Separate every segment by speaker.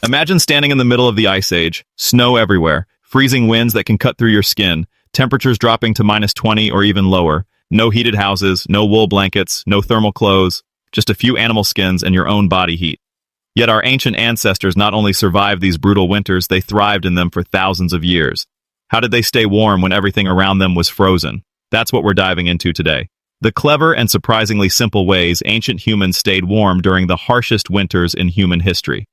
Speaker 1: Imagine standing in the middle of the Ice Age, snow everywhere, freezing winds that can cut through your skin, temperatures dropping to -20 or even lower, no heated houses, no wool blankets, no thermal clothes, just a few animal skins and your own body heat. Yet our ancient ancestors not only survived these brutal winters, they thrived in them for thousands of years. How did they stay warm when everything around them was frozen? That's what we're diving into today. The clever and surprisingly simple ways ancient humans stayed warm during the harshest winters in human history.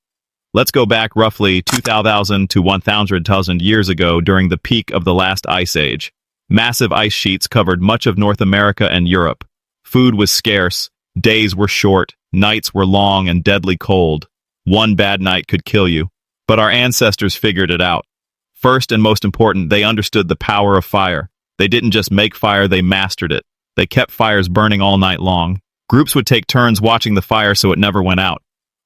Speaker 1: Let's go back roughly 2,000 to 1,000 years ago during the peak of the last ice age. Massive ice sheets covered much of North America and Europe. Food was scarce, days were short, nights were long and deadly cold. One bad night could kill you. But our ancestors figured it out. First and most important, they understood the power of fire. They didn't just make fire, they mastered it. They kept fires burning all night long. Groups would take turns watching the fire so it never went out.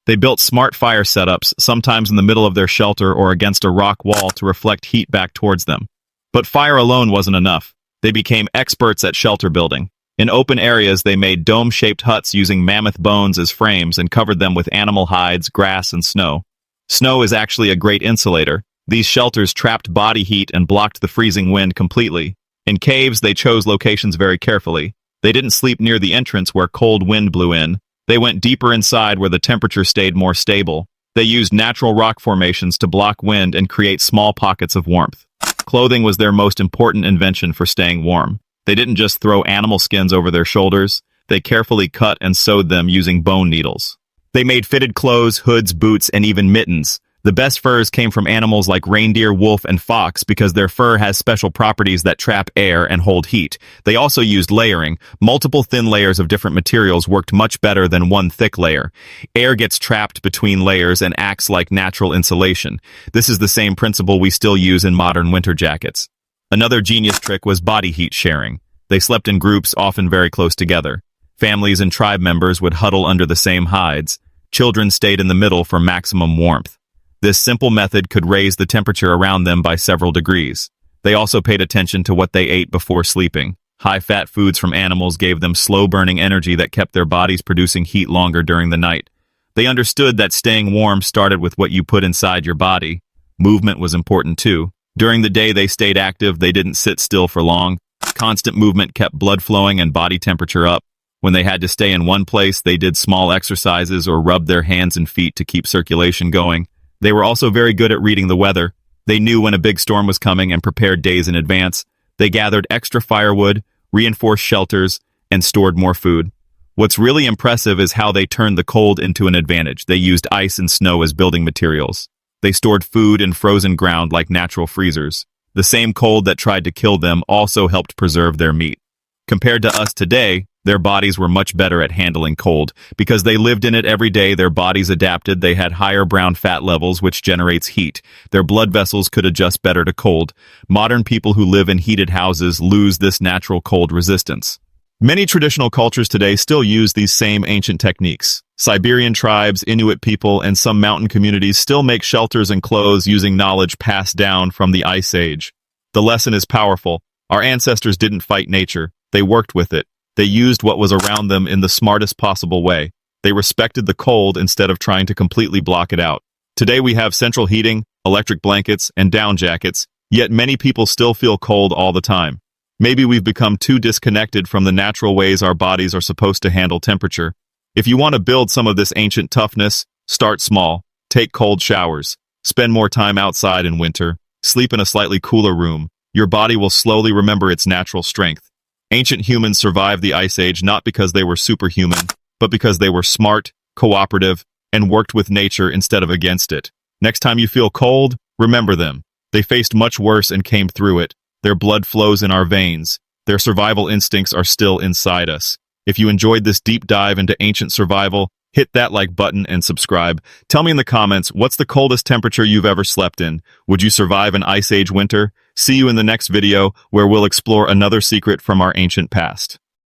Speaker 1: They built smart fire setups, sometimes in the middle of their shelter or against a rock wall to reflect heat back towards them. But fire alone wasn't enough. They became experts at shelter building. In open areas, they made dome-shaped huts using mammoth bones as frames and covered them with animal hides, grass, and snow. Snow is actually a great insulator. These shelters trapped body heat and blocked the freezing wind completely. In caves, they chose locations very carefully. They didn't sleep near the entrance where cold wind blew in. They went deeper inside where the temperature stayed more stable. They used natural rock formations to block wind and create small pockets of warmth. Clothing was their most important invention for staying warm. They didn't just throw animal skins over their shoulders. They carefully cut and sewed them using bone needles. They made fitted clothes, hoods, boots, and even mittens. The best furs came from animals like reindeer, wolf, and fox because their fur has special properties that trap air and hold heat. They also used layering. Multiple thin layers of different materials worked much better than one thick layer. Air gets trapped between layers and acts like natural insulation. This is the same principle we still use in modern winter jackets. Another genius trick was body heat sharing. They slept in groups, often very close together. Families and tribe members would huddle under the same hides. Children stayed in the middle for maximum warmth. This simple method could raise the temperature around them by several degrees. They also paid attention to what they ate before sleeping. High-fat foods from animals gave them slow-burning energy that kept their bodies producing heat longer during the night. They understood that staying warm started with what you put inside your body. Movement was important too. During the day they stayed active, they didn't sit still for long. Constant movement kept blood flowing and body temperature up. When they had to stay in one place, they did small exercises or rubbed their hands and feet to keep circulation going. They were also very good at reading the weather. They knew when a big storm was coming and prepared days in advance. They gathered extra firewood, reinforced shelters, and stored more food. What's really impressive is how they turned the cold into an advantage. They used ice and snow as building materials. They stored food in frozen ground like natural freezers. The same cold that tried to kill them also helped preserve their meat. Compared to us today, their bodies were much better at handling cold. Because they lived in it every day, their bodies adapted. They had higher brown fat levels, which generates heat. Their blood vessels could adjust better to cold. Modern people who live in heated houses lose this natural cold resistance. Many traditional cultures today still use these same ancient techniques. Siberian tribes, Inuit people, and some mountain communities still make shelters and clothes using knowledge passed down from the Ice Age. The lesson is powerful. Our ancestors didn't fight nature. They worked with it. They used what was around them in the smartest possible way. They respected the cold instead of trying to completely block it out. Today we have central heating, electric blankets, and down jackets, yet many people still feel cold all the time. Maybe we've become too disconnected from the natural ways our bodies are supposed to handle temperature. If you want to build some of this ancient toughness, start small. Take cold showers. Spend more time outside in winter. Sleep in a slightly cooler room. Your body will slowly remember its natural strength. Ancient humans survived the Ice Age not because they were superhuman, but because they were smart, cooperative, and worked with nature instead of against it. Next time you feel cold, remember them. They faced much worse and came through it. Their blood flows in our veins. Their survival instincts are still inside us. If you enjoyed this deep dive into ancient survival, hit that like button and subscribe. Tell me in the comments, what's the coldest temperature you've ever slept in? Would you survive an Ice Age winter? See you in the next video, where we'll explore another secret from our ancient past.